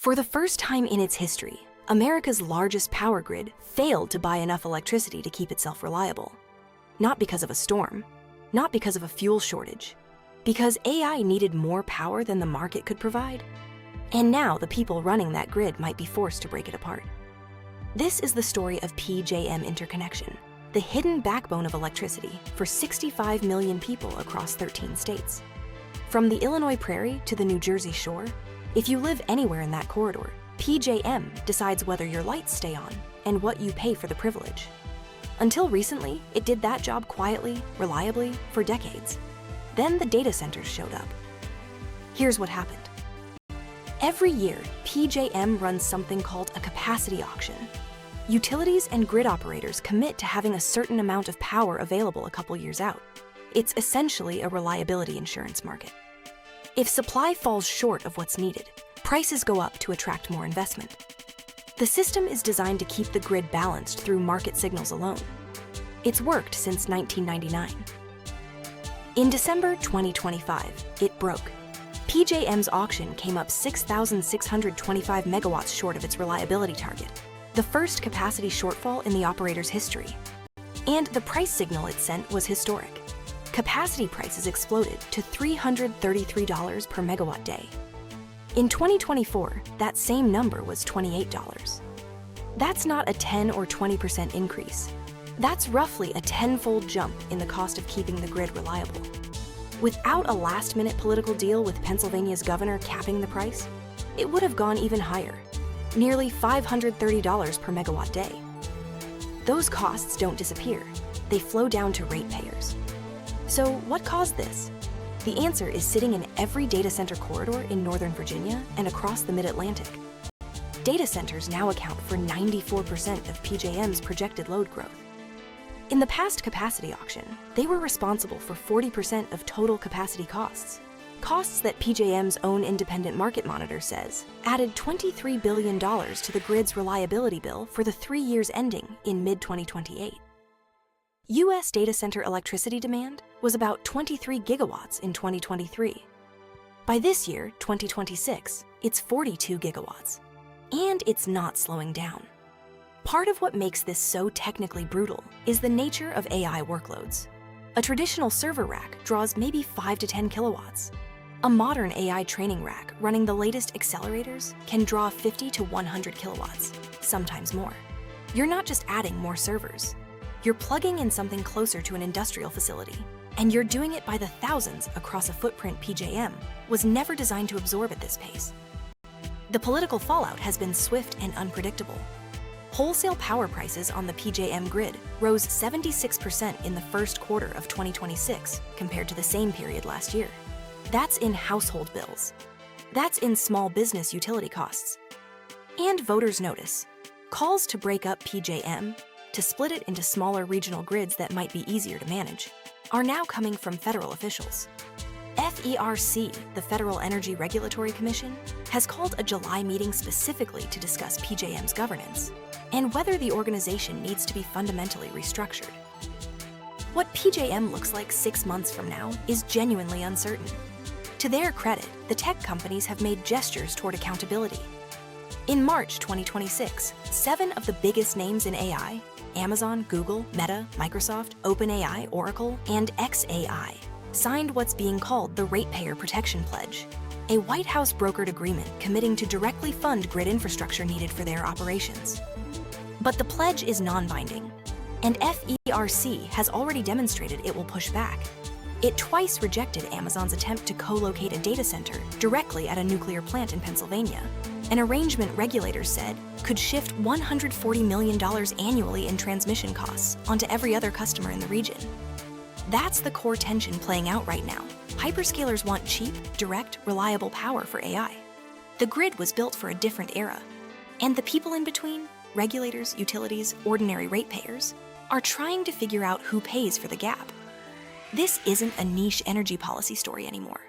For the first time in its history, America's largest power grid failed to buy enough electricity to keep itself reliable. Not because of a storm, not because of a fuel shortage, because AI needed more power than the market could provide. And now the people running that grid might be forced to break it apart. This is the story of PJM Interconnection, the hidden backbone of electricity for 65 million people across 13 states. From the Illinois Prairie to the New Jersey shore, if you live anywhere in that corridor, PJM decides whether your lights stay on and what you pay for the privilege. Until recently, it did that job quietly, reliably, for decades. Then the data centers showed up. Here's what happened. Every year, PJM runs something called a capacity auction. Utilities and grid operators commit to having a certain amount of power available a couple years out. It's essentially a reliability insurance market. If supply falls short of what's needed, prices go up to attract more investment. The system is designed to keep the grid balanced through market signals alone. It's worked since 1999. In December 2025, it broke. PJM's auction came up 6,625 megawatts short of its reliability target, the first capacity shortfall in the operator's history. And the price signal it sent was historic. Capacity prices exploded to $333 per megawatt day. In 2024, that same number was $28. That's not a 10 or 20% increase. That's roughly a tenfold jump in the cost of keeping the grid reliable. Without a last-minute political deal with Pennsylvania's governor capping the price, it would have gone even higher, nearly $530 per megawatt day. Those costs don't disappear. They flow down to ratepayers. So what caused this? The answer is sitting in every data center corridor in Northern Virginia and across the Mid-Atlantic. Data centers now account for 94% of PJM's projected load growth. In the past capacity auction, they were responsible for 40% of total capacity costs. Costs that PJM's own independent market monitor says added $23 billion to the grid's reliability bill for the 3 years ending in mid-2028. U.S. data center electricity demand was about 23 gigawatts in 2023. By this year, 2026, it's 42 gigawatts. And it's not slowing down. Part of what makes this so technically brutal is the nature of AI workloads. A traditional server rack draws maybe 5 to 10 kilowatts. A modern AI training rack running the latest accelerators can draw 50 to 100 kilowatts, sometimes more. You're not just adding more servers. You're plugging in something closer to an industrial facility, and you're doing it by the thousands across a footprint PJM was never designed to absorb at this pace. The political fallout has been swift and unpredictable. Wholesale power prices on the PJM grid rose 76% in the first quarter of 2026 compared to the same period last year. That's in household bills. That's in small business utility costs. And voters notice. Calls to break up PJM, to split it into smaller regional grids that might be easier to manage, are now coming from federal officials. FERC, the Federal Energy Regulatory Commission, has called a July meeting specifically to discuss PJM's governance and whether the organization needs to be fundamentally restructured. What PJM looks like 6 months from now is genuinely uncertain. To their credit, the tech companies have made gestures toward accountability. In March 2026, 7 of the biggest names in AI, Amazon, Google, Meta, Microsoft, OpenAI, Oracle, and xAI, signed what's being called the Ratepayer Protection Pledge, a White House brokered agreement committing to directly fund grid infrastructure needed for their operations. But the pledge is non-binding, and FERC has already demonstrated it will push back. It twice rejected Amazon's attempt to co-locate a data center directly at a nuclear plant in Pennsylvania, an arrangement regulators said could shift $140 million annually in transmission costs onto every other customer in the region. That's the core tension playing out right now. Hyperscalers want cheap, direct, reliable power for AI. The grid was built for a different era, and the people in between, regulators, utilities, ordinary ratepayers, are trying to figure out who pays for the gap. This isn't a niche energy policy story anymore.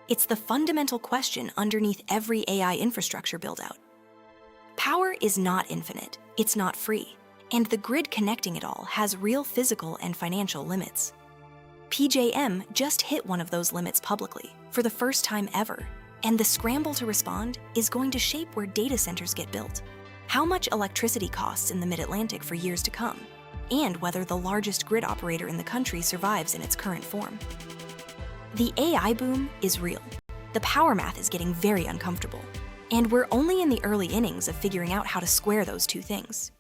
It's the fundamental question underneath every AI infrastructure build-out. Power is not infinite, it's not free, and the grid connecting it all has real physical and financial limits. PJM just hit one of those limits publicly, for the first time ever, And the scramble to respond is going to shape where data centers get built, how much electricity costs in the Mid-Atlantic for years to come, and whether the largest grid operator in the country survives in its current form. The AI boom is real. The power math is getting very uncomfortable, and we're only in the early innings of figuring out how to square those two things.